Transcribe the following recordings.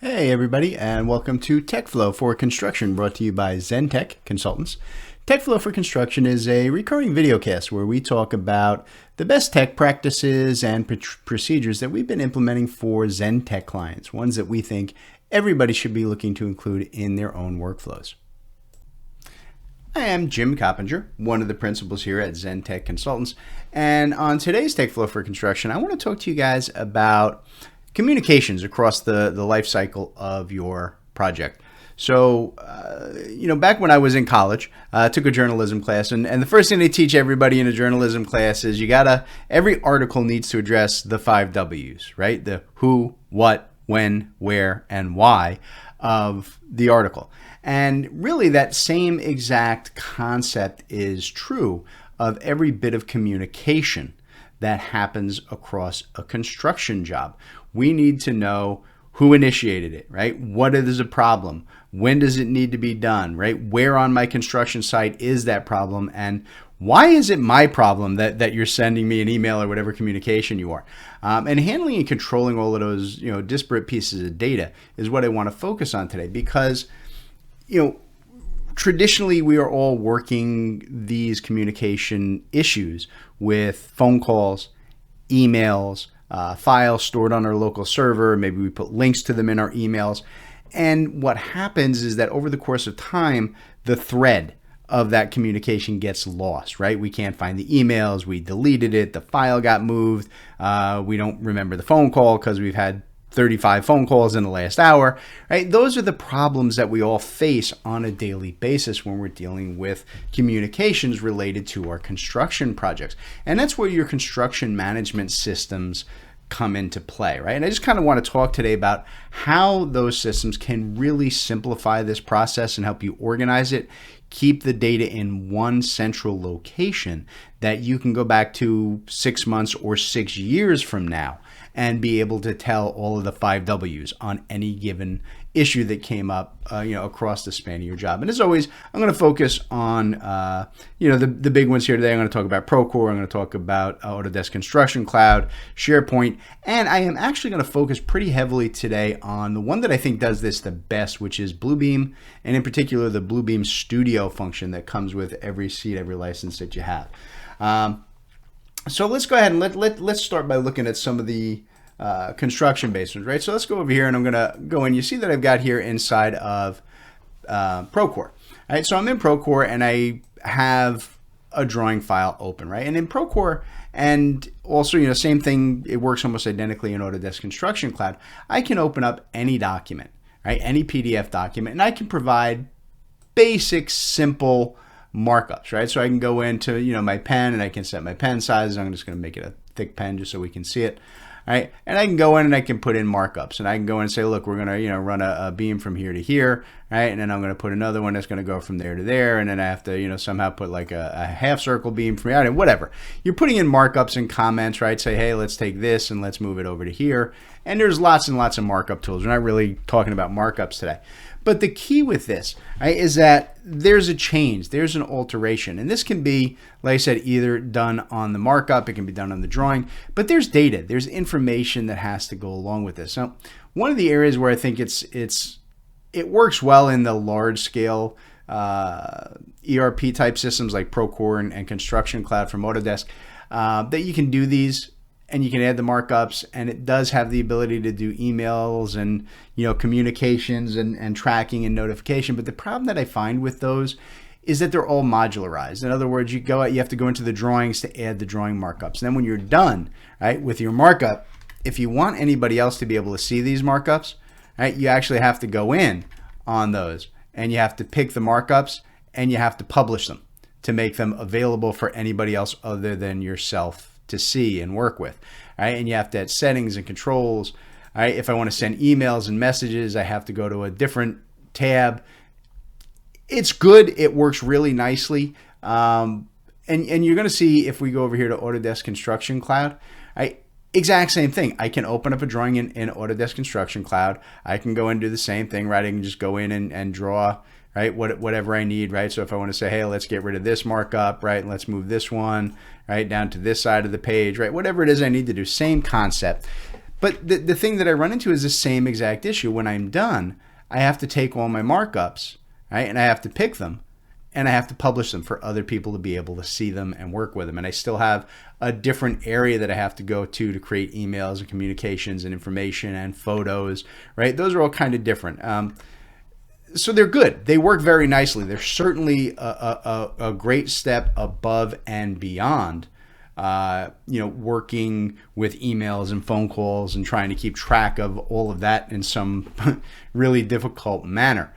Hey everybody, and welcome to TekFlow for Construction, brought to you by Zentek Consultants. TekFlow for Construction is a recurring videocast where we talk about the best tech practices and procedures that we've been implementing for Zentek clients, ones that we think everybody should be looking to include in their own workflows. I am Jim Coppinger, one of the principals here at Zentek Consultants, and on today's TekFlow for Construction, I want to talk to you guys about communications across the life cycle of your project. So, back when I was in college, I took a journalism class, and the first thing they teach everybody in a journalism class is every article needs to address the 5 W's, right? The who, what, when, where, and why of the article. And really that same exact concept is true of every bit of communication that happens across a construction job. We need to know who initiated it, right? What is a problem? When does it need to be done, right? Where on my construction site is that problem? And why is it my problem that you're sending me an email or whatever communication you are? And handling and controlling all of those, disparate pieces of data is what I want to focus on today, because, traditionally, we are all working these communication issues with phone calls, emails, files stored on our local server. Maybe we put links to them in our emails. And what happens is that over the course of time, the thread of that communication gets lost, right? We can't find the emails. We deleted it. The file got moved. We don't remember the phone call because we've had 35 phone calls in the last hour, right? Those are the problems that we all face on a daily basis when we're dealing with communications related to our construction projects. And that's where your construction management systems come into play, right? And I just kind of want to talk today about how those systems can really simplify this process and help you organize it, keep the data in one central location that you can go back to 6 months or 6 years from now and be able to tell all of the 5 W's on any given issue that came up, across the span of your job. And as always, I'm going to focus on, the big ones here today. I'm going to talk about Procore. I'm going to talk about Autodesk Construction Cloud, SharePoint, and I am actually going to focus pretty heavily today on the one that I think does this the best, which is Bluebeam, and in particular, the Bluebeam Studio function that comes with every seat, every license that you have. So let's go ahead and let's start by looking at some of the construction-based ones, right? So let's go over here, and I'm going to go in. You see that I've got here inside of Procore. All right, so I'm in Procore, and I have a drawing file open, right? And in Procore, and also, same thing, it works almost identically in Autodesk Construction Cloud. I can open up any document, right? Any PDF document, and I can provide basic, simple markups, right? So I can go into, my pen, and I can set my pen size. I'm just going to make it a thick pen just so we can see it. All right, and I can go in and I can put in markups, and I can go in and say, look, we're going to, run a beam from here to here, right? And then I'm going to put another one that's going to go from there to there, and then I have to, somehow put like a half circle beam from here, and whatever. You're putting in markups and comments, right? Say, hey, let's take this and let's move it over to here. And there's lots and lots of markup tools. We're not really talking about markups today. But the key with this, right, is that there's a change, there's an alteration. And this can be, like I said, either done on the markup, it can be done on the drawing, but there's data, there's information that has to go along with this. So one of the areas where I think it works well in the large scale ERP type systems like Procore and Construction Cloud from Autodesk, that you can do these and you can add the markups, and it does have the ability to do emails and communications and tracking and notification. But the problem that I find with those is that they're all modularized. In other words, you have to go into the drawings to add the drawing markups. And then when you're done, right, with your markup, if you want anybody else to be able to see these markups, right, you actually have to go in on those, and you have to pick the markups, and you have to publish them to make them available for anybody else other than yourself to see and work with, right? And you have to add settings and controls. Right? If I want to send emails and messages, I have to go to a different tab. It's good. It works really nicely. And you're going to see if we go over here to Autodesk Construction Cloud, exact same thing. I can open up a drawing in Autodesk Construction Cloud. I can go and do the same thing, right? I can just go in and draw, right, whatever I need, right? So if I want to say, hey, let's get rid of this markup, right, and let's move this one, right, down to this side of the page, right, whatever it is I need to do, same concept. But the thing that I run into is the same exact issue. When I'm done, I have to take all my markups, right? And I have to pick them and I have to publish them for other people to be able to see them and work with them. And I still have a different area that I have to go to create emails and communications and information and photos, right? Those are all kind of different. So they're good. They work very nicely. They're certainly a great step above and beyond working with emails and phone calls and trying to keep track of all of that in some really difficult manner.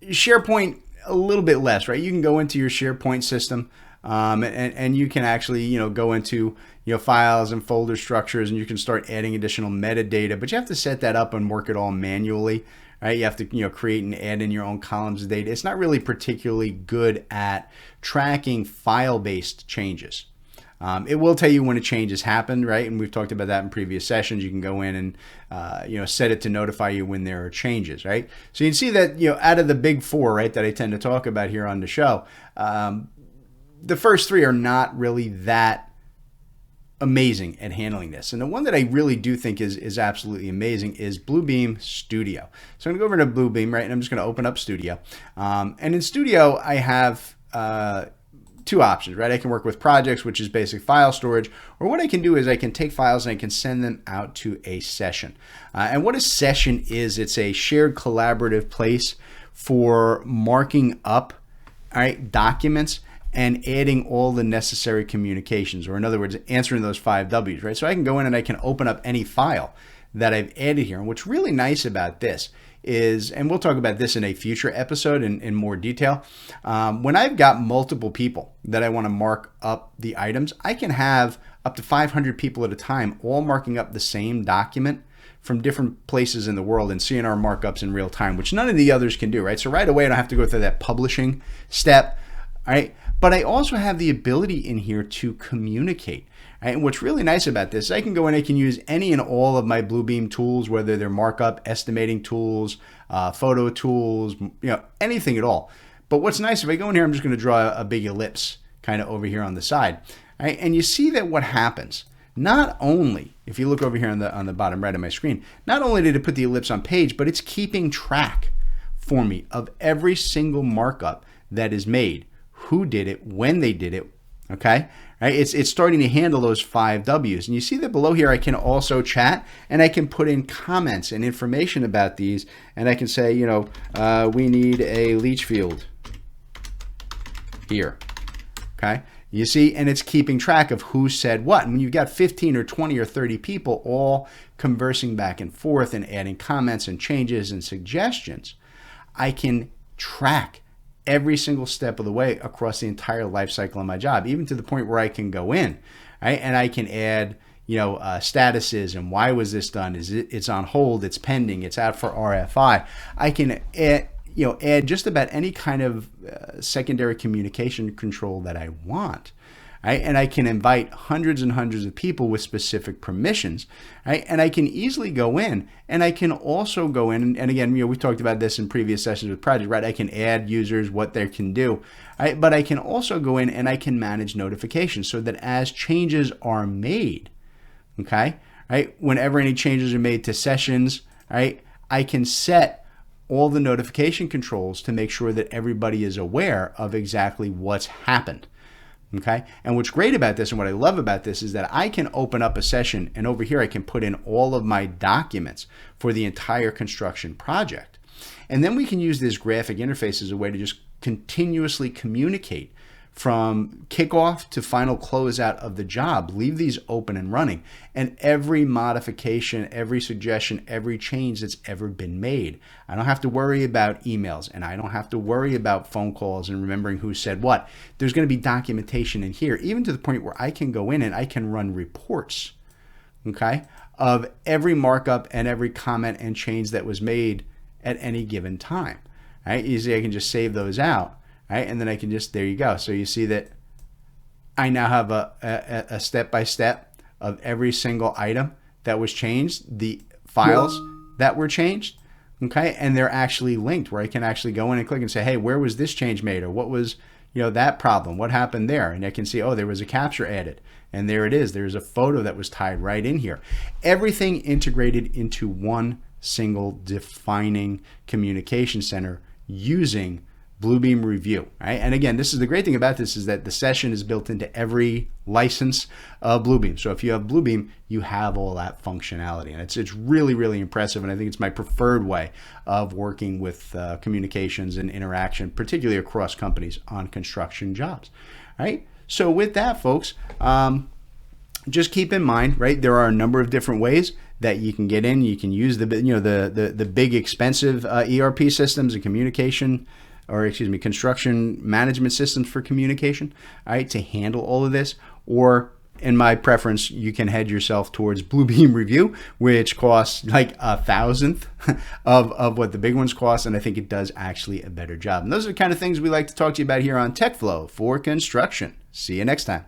SharePoint, a little bit less, right? You can go into your SharePoint system and you can actually, go into, files and folder structures, and you can start adding additional metadata, but you have to set that up and work it all manually, right? You have to, create and add in your own columns of data. It's not really particularly good at tracking file-based changes. It will tell you when a change has happened, right? And we've talked about that in previous sessions. You can go in and set it to notify you when there are changes, right? So you can see that out of the big four, right, that I tend to talk about here on the show, the first three are not really that amazing at handling this. And the one that I really do think is absolutely amazing is Bluebeam Studio. So I'm gonna go over to Bluebeam, right? And I'm just gonna open up Studio. And in Studio, I have two options, right? I can work with projects, which is basic file storage, or what I can do is I can take files and I can send them out to a session. And what a session is, it's a shared collaborative place for marking up, all right, documents and adding all the necessary communications, or in other words, answering those 5 W's, right? So I can go in and I can open up any file that I've added here. And what's really nice about this is, and we'll talk about this in a future episode in more detail, when I've got multiple people that I want to mark up the items, I can have up to 500 people at a time all marking up the same document from different places in the world and seeing our markups in real time, which none of the others can do, right? So right away, I don't have to go through that publishing step, all right? But I also have the ability in here to communicate. Right? And what's really nice about this, I can go in, I can use any and all of my Bluebeam tools, whether they're markup, estimating tools, photo tools, anything at all. But what's nice, if I go in here, I'm just going to draw a big ellipse kind of over here on the side. Right? And you see that what happens, not only, if you look over here on the bottom right of my screen, not only did it put the ellipse on page, but it's keeping track for me of every single markup that is made, who did it, when they did it, okay? Right? It's starting to handle those 5 W's. And you see that below here, I can also chat and I can put in comments and information about these. And I can say, we need a leach field here, okay? You see, and it's keeping track of who said what. And when you've got 15 or 20 or 30 people all conversing back and forth and adding comments and changes and suggestions, I can track every single step of the way across the entire life cycle of my job, even to the point where I can go in, right? And I can add, statuses and why was this done? It's on hold, it's pending, it's out for RFI. I can add just about any kind of secondary communication control that I want. Right? And I can invite hundreds and hundreds of people with specific permissions, right? And I can easily go in, and I can also go in, and again, we've talked about this in previous sessions with project, right? I can add users, what they can do, right? But I can also go in and I can manage notifications so that as changes are made, okay, right? Whenever any changes are made to sessions, right? I can set all the notification controls to make sure that everybody is aware of exactly what's happened. Okay, and what's great about this and what I love about this is that I can open up a session, and over here I can put in all of my documents for the entire construction project. And then we can use this graphic interface as a way to just continuously communicate from kickoff to final closeout of the job. Leave these open and running, and every modification, every suggestion, every change that's ever been made, I don't have to worry about emails, and I don't have to worry about phone calls and remembering who said what. There's going to be documentation in here, even to the point where I can go in and I can run reports, okay, of every markup and every comment and change that was made at any given time. Right? Easily I can just save those out. Right? And then I can just, there you go. So you see that I now have a step-by-step of every single item that was changed, the files that were changed, okay? And they're actually linked where I can actually go in and click and say, hey, where was this change made? Or what was that problem. What happened there? And I can see, oh, there was a capture added. And there it is. There's a photo that was tied right in here. Everything integrated into one single defining communication center using Bluebeam Review, right? And again, this is the great thing about this, is that the session is built into every license of Bluebeam. So if you have Bluebeam, you have all that functionality, and it's really, really impressive. And I think it's my preferred way of working with communications and interaction, particularly across companies on construction jobs, right? So with that, folks, just keep in mind, right, there are a number of different ways that you can get in. You can use the big expensive ERP systems and construction management systems for communication, all right, to handle all of this. Or in my preference, you can head yourself towards Bluebeam Review, which costs like 1,000th of what the big ones cost. And I think it does actually a better job. And those are the kind of things we like to talk to you about here on TekFlow for construction. See you next time.